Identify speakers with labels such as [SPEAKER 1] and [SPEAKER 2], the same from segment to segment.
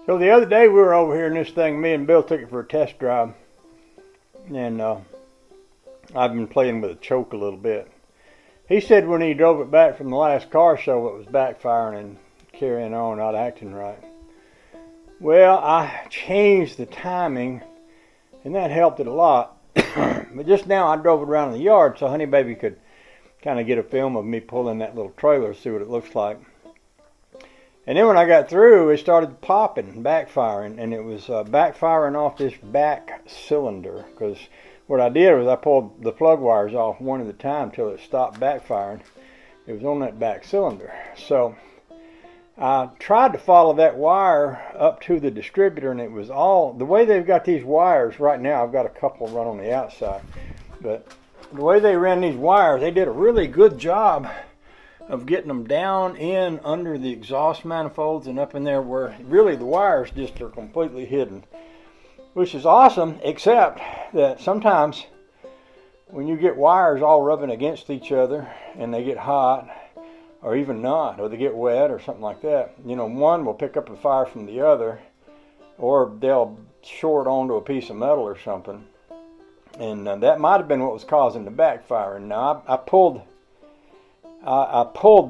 [SPEAKER 1] So the other day we were over here in this thing, me and Bill took it for a test drive, and I've been playing with a choke a little bit. He said when he drove it back from the last car show it was backfiring and carrying on, not acting right. Well, I changed the timing, and that helped it a lot. But just now I drove it around the yard so Honey Baby could kind of get a film of me pulling that little trailer, see what it looks like. And then when I got through, it started popping, backfiring, and it was backfiring off this back cylinder. Because what I did was I pulled the plug wires off one at a time till it stopped backfiring. It was on that back cylinder. So I tried to follow that wire up to the distributor, and it was all, the way they've got these wires right now, I've got a couple run on the outside, but the way they ran these wires, they did a really good job of getting them down in under the exhaust manifolds and up in there where really the wires just are completely hidden, which is awesome, except that sometimes when you get wires all rubbing against each other and they get hot, or even not, or they get wet or something like that, you know, one will pick up a fire from the other, or they'll short onto a piece of metal or something, and that might have been what was causing the backfire. And now I pulled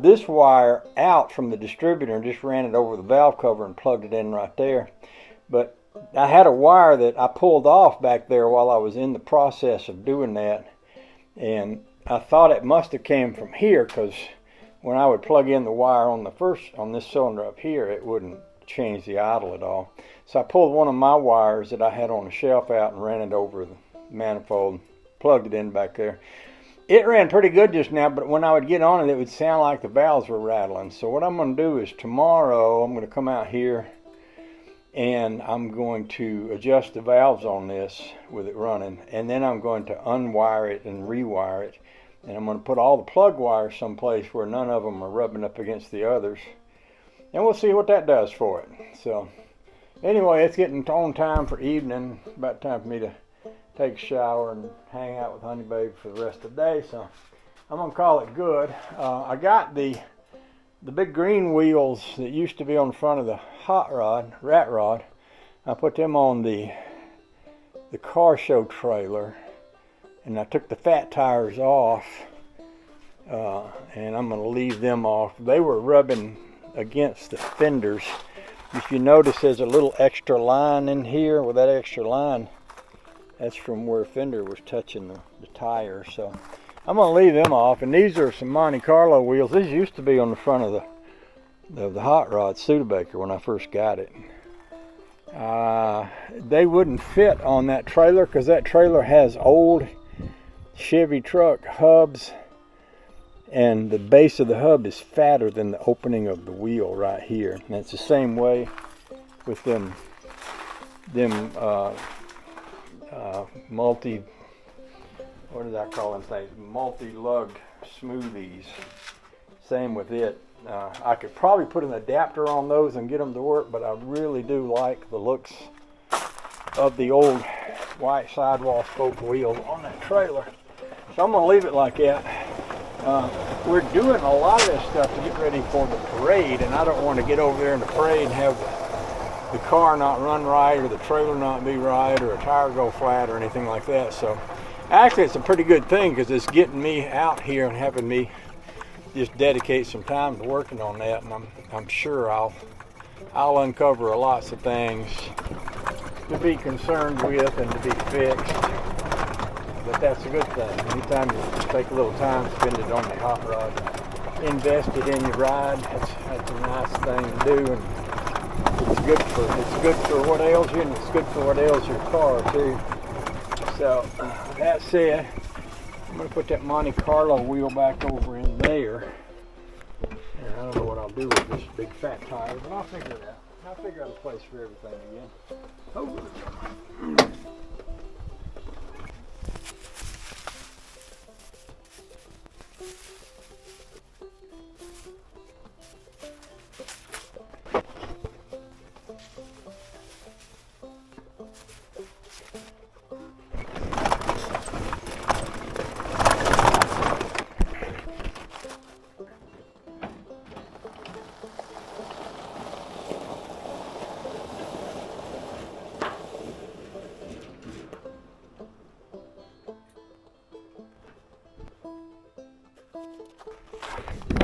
[SPEAKER 1] this wire out from the distributor and just ran it over the valve cover and plugged it in right there. But I had a wire that I pulled off back there while I was in the process of doing that, and I thought it must have came from here, because when I would plug in the wire on this cylinder up here, it wouldn't change the idle at all. So I pulled one of my wires that I had on the shelf out and ran it over the manifold, plugged it in back there. It ran pretty good just now, but when I would get on it, it would sound like the valves were rattling. So what I'm going to do is tomorrow I'm going to come out here and I'm going to adjust the valves on this with it running, and then I'm going to unwire it and rewire it, and I'm going to put all the plug wires someplace where none of them are rubbing up against the others, and we'll see what that does for it. So anyway, it's getting on time for evening. About time for me to take a shower and hang out with Honey Baby for the rest of the day, so I'm going to call it good. I got the big green wheels that used to be on the front of the rat rod. I put them on the car show trailer, and I took the fat tires off, and I'm going to leave them off. They were rubbing against the fenders. If you notice, there's a little extra line in here. Well, that extra line, that's from where fender was touching the tire. So I'm going to leave them off. And these are some Monte Carlo wheels. These used to be on the front of the hot rod Studebaker when I first got it. They wouldn't fit on that trailer because that trailer has old Chevy truck hubs, and the base of the hub is fatter than the opening of the wheel right here. And it's the same way with them what did I call them things? Multi-lugged smoothies. Same with it. I could probably put an adapter on those and get them to work, but I really do like the looks of the old white sidewall spoke wheels on that trailer. So I'm going to leave it like that. We're doing a lot of this stuff to get ready for the parade, and I don't want to get over there in the parade and have the car not run right, or the trailer not be right, or a tire go flat, or anything like that. So actually it's a pretty good thing, because it's getting me out here and having me just dedicate some time to working on that, and I'm sure I'll uncover lots of things to be concerned with and to be fixed. But that's a good thing. Anytime you take a little time, spend it on the hot rod, invest it in your ride, that's a nice thing to do, and it's good for what ails you, and it's good for what ails your car too. So that said, I'm going to put that Monte Carlo wheel back over in there. And I don't know what I'll do with this big fat tire, but I'll figure it out. I'll figure out a place for everything again. Oh.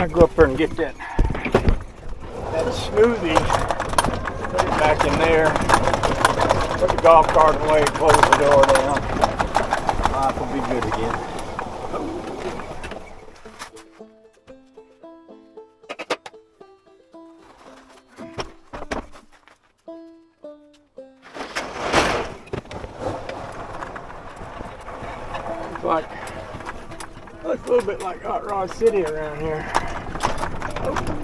[SPEAKER 1] I go up there and get that smoothie, put it back in there, put the golf cart away, close the door down. Life will be good again. Looks a little bit like Hot Rod City around here. Oh.